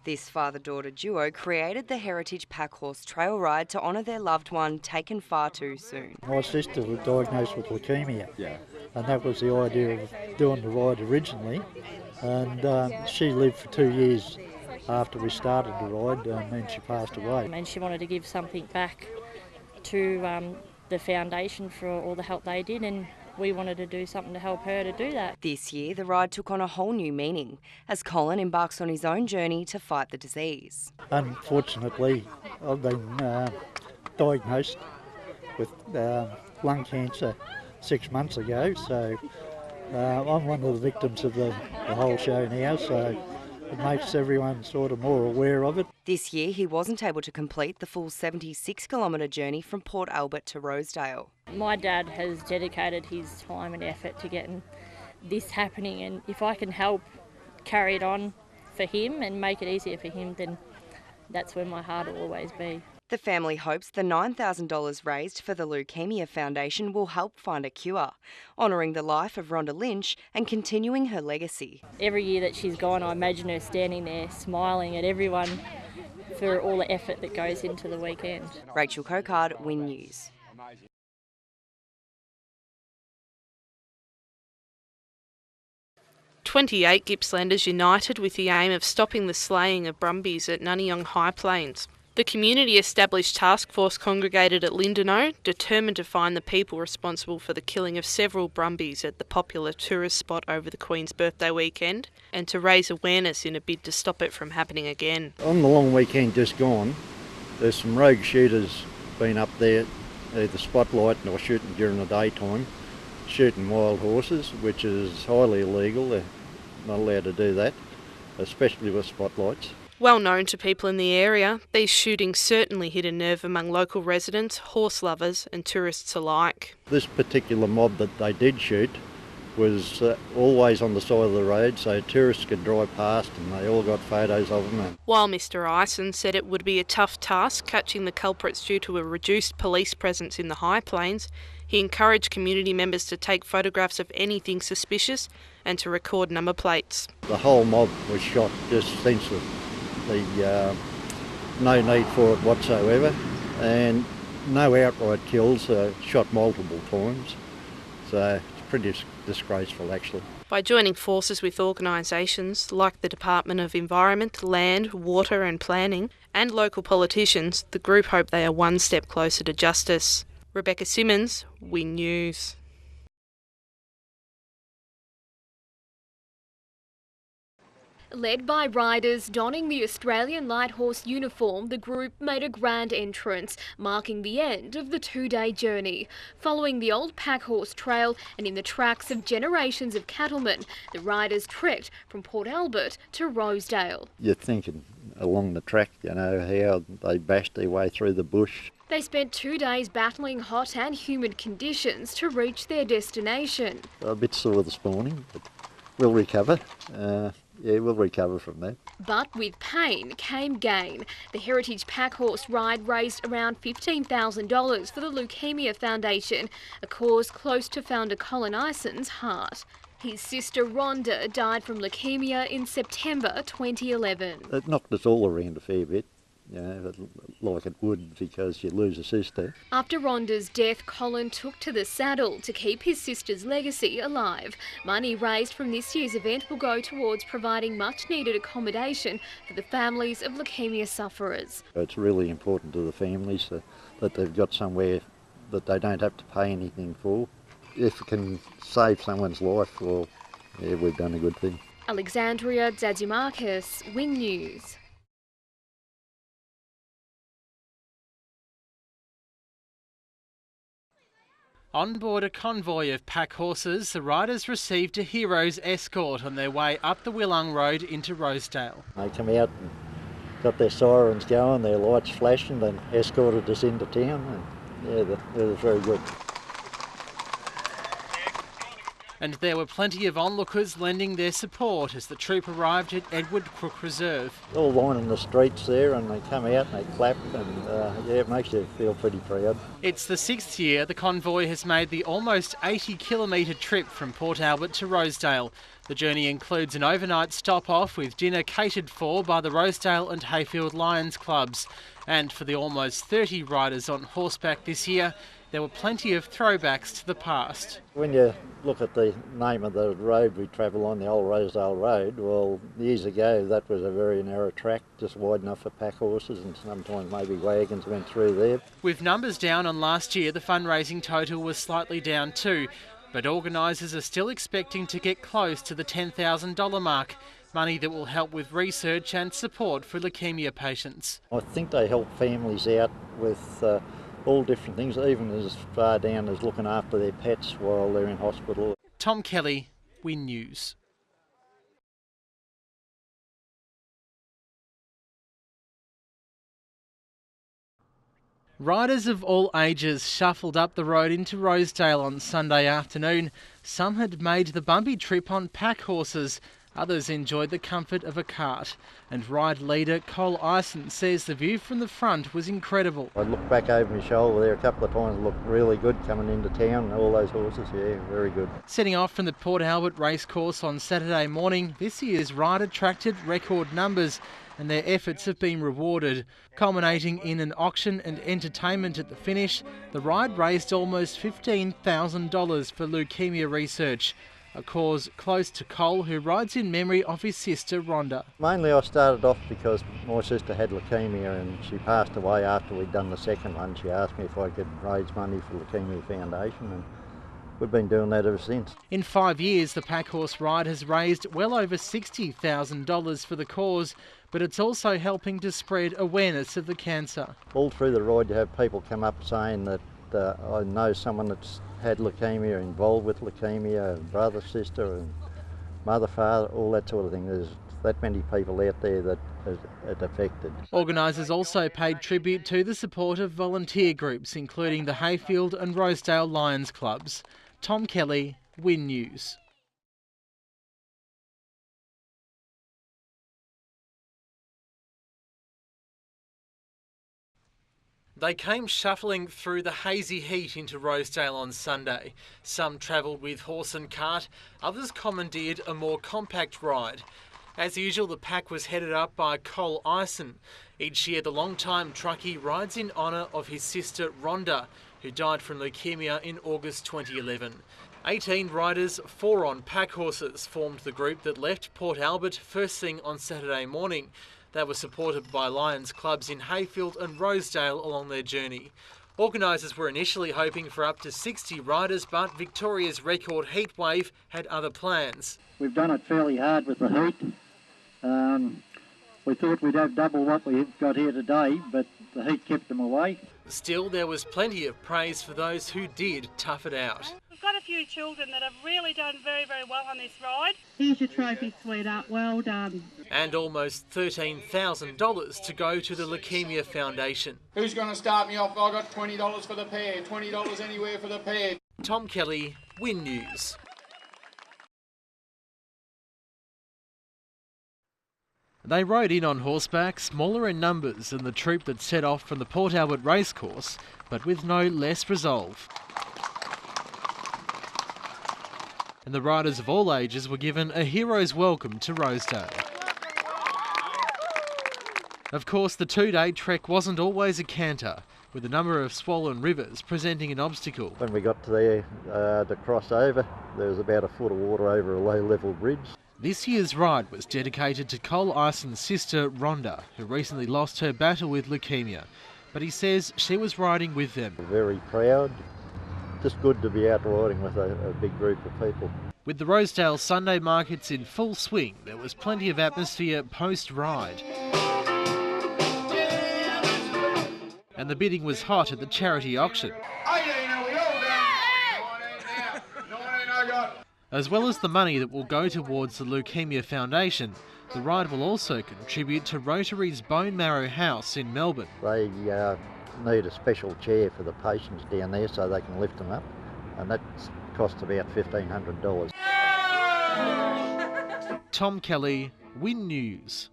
This father-daughter duo created the Heritage Pack Horse Trail Ride to honour their loved one taken far too soon. My sister was diagnosed with leukemia, and that was the idea of doing the ride originally. And she lived for 2 years after we started the ride, and then she passed away. And she wanted to give something back to the foundation for all the help they did, and we wanted to do something to help her to do that. This year, the ride took on a whole new meaning as Colin embarks on his own journey to fight the disease. Unfortunately, I've been diagnosed with lung cancer 6 months ago, so I'm one of the victims of the whole show now, so it makes everyone sort of more aware of it. This year, he wasn't able to complete the full 76-kilometre journey from Port Albert to Rosedale. My dad has dedicated his time and effort to getting this happening, and if I can help carry it on for him and make it easier for him, then that's where my heart will always be. The family hopes the $9,000 raised for the Leukemia Foundation will help find a cure, honouring the life of Rhonda Lynch and continuing her legacy. Every year that she's gone, I imagine her standing there smiling at everyone for all the effort that goes into the weekend. Rachel Cocard, WinNews. 28 Gippslanders united with the aim of stopping the slaying of Brumbies at Nunniong High Plains. The community-established task force congregated at Lindenow, determined to find the people responsible for the killing of several Brumbies at the popular tourist spot over the Queen's birthday weekend, and to raise awareness in a bid to stop it from happening again. On the long weekend just gone, there's some rogue shooters been up there, either spotlighting or shooting during the daytime, shooting wild horses, which is highly illegal. They're not allowed to do that, especially with spotlights. Well known to people in the area, these shootings certainly hit a nerve among local residents, horse lovers and tourists alike. This particular mob that they did shoot was always on the side of the road, so tourists could drive past and they all got photos of them. While Mr Ison said it would be a tough task catching the culprits due to a reduced police presence in the High Plains, he encouraged community members to take photographs of anything suspicious and to record number plates. The whole mob was shot just senseless. No need for it whatsoever, and no outright kills, shot multiple times, so it's pretty disgraceful actually. By joining forces with organisations like the Department of Environment, Land, Water and Planning and local politicians, the group hope they are one step closer to justice. Rebecca Simmons, WinNews. Led by riders donning the Australian Light Horse uniform, the group made a grand entrance, marking the end of the two-day journey. Following the old pack horse trail and in the tracks of generations of cattlemen, the riders trekked from Port Albert to Rosedale. You're thinking along the track, you know, how they bashed their way through the bush. They spent 2 days battling hot and humid conditions to reach their destination. A bit sore this morning, but we'll recover. Yeah, we'll recover from that. But with pain came gain. The Heritage Pack Horse Ride raised around $15,000 for the Leukemia Foundation, a cause close to founder Colin Ison's heart. His sister Rhonda died from leukemia in September 2011. It knocked us all around a fair bit, you know, like it would because you lose a sister. After Rhonda's death, Colin took to the saddle to keep his sister's legacy alive. Money raised from this year's event will go towards providing much-needed accommodation for the families of leukemia sufferers. It's really important to the families that they've got somewhere that they don't have to pay anything for. If it can save someone's life, well, yeah, we've done a good thing. Alexandria Dadzimarkis, WinNews. On board a convoy of pack horses, the riders received a hero's escort on their way up the Willung Road into Rosedale. They come out and got their sirens going, their lights flashing, and escorted us into town. And yeah, that was very good. And there were plenty of onlookers lending their support as the troop arrived at Edward Crook Reserve. All lining the streets there, and they come out and they clap, and yeah, it makes you feel pretty proud. It's the 6th year the convoy has made the almost 80-kilometre trip from Port Albert to Rosedale. The journey includes an overnight stop-off with dinner catered for by the Rosedale and Hayfield Lions clubs. And for the almost 30 riders on horseback this year, there were plenty of throwbacks to the past. When you look at the name of the road we travel on, the old Rosedale Road, well, years ago that was a very narrow track, just wide enough for pack horses, and sometimes maybe wagons went through there. With numbers down on last year, the fundraising total was slightly down too, but organisers are still expecting to get close to the $10,000 mark, money that will help with research and support for leukaemia patients. I think they help families out with all different things, even as far down as looking after their pets while they're in hospital. Tom Kelly, WinNews. Riders of all ages shuffled up the road into Rosedale on Sunday afternoon. Some had made the bumpy trip on pack horses. Others enjoyed the comfort of a cart. And ride leader Colin Ison says the view from the front was incredible. I looked back over my shoulder there a couple of times, it looked really good coming into town, all those horses, yeah, very good. Setting off from the Port Albert racecourse on Saturday morning, this year's ride attracted record numbers and their efforts have been rewarded. Culminating in an auction and entertainment at the finish, the ride raised almost $15,000 for leukaemia research, a cause close to Cole, who rides in memory of his sister Rhonda. Mainly I started off because my sister had leukaemia and she passed away after we'd done the second one. She asked me if I could raise money for Leukaemia Foundation, and we've been doing that ever since. In 5 years, the pack horse ride has raised well over $60,000 for the cause, but it's also helping to spread awareness of the cancer. All through the ride you have people come up saying that I know someone that's had leukaemia, involved with leukaemia, brother, sister, and mother, father, all that sort of thing. There's that many people out there that it affected. Organisers also paid tribute to the support of volunteer groups, including the Hayfield and Rosedale Lions clubs. Tom Kelly, WinNews. They came shuffling through the hazy heat into Rosedale on Sunday. Some travelled with horse and cart, others commandeered a more compact ride. As usual, the pack was headed up by Colin Ison. Each year, the long-time truckie rides in honour of his sister Rhonda, who died from leukaemia in August 2011. 18 riders, 4 on pack horses, formed the group that left Port Albert first thing on Saturday morning. They were supported by Lions clubs in Hayfield and Rosedale along their journey. Organisers were initially hoping for up to 60 riders, but Victoria's record heat wave had other plans. We've done it fairly hard with the heat. We thought we'd have double what we've got here today, but the heat kept them away. Still, there was plenty of praise for those who did tough it out. We've got a few children that have really done very, very well on this ride. Here's your trophy, sweetheart. Well done. And almost $13,000 to go to the Leukaemia Foundation. Who's going to start me off? I got $20 for the pair, $20 anywhere for the pair. Tom Kelly, WinNews. They rode in on horseback, smaller in numbers than the troop that set off from the Port Albert racecourse, but with no less resolve. And the riders of all ages were given a hero's welcome to Rosedale. Of course, the two-day trek wasn't always a canter, with a number of swollen rivers presenting an obstacle. When we got to there to cross over, there was about a foot of water over a low-level bridge. This year's ride was dedicated to Colin Ison's sister Rhonda, who recently lost her battle with leukaemia. But he says she was riding with them. Very proud. Just good to be out riding with a big group of people. With the Rosedale Sunday markets in full swing, there was plenty of atmosphere post-ride. And the bidding was hot at the charity auction. As well as the money that will go towards the Leukaemia Foundation, the ride will also contribute to Rotary's Bone Marrow House in Melbourne. They need a special chair for the patients down there so they can lift them up, and that's costs about $1,500. Tom Kelly, WinNews.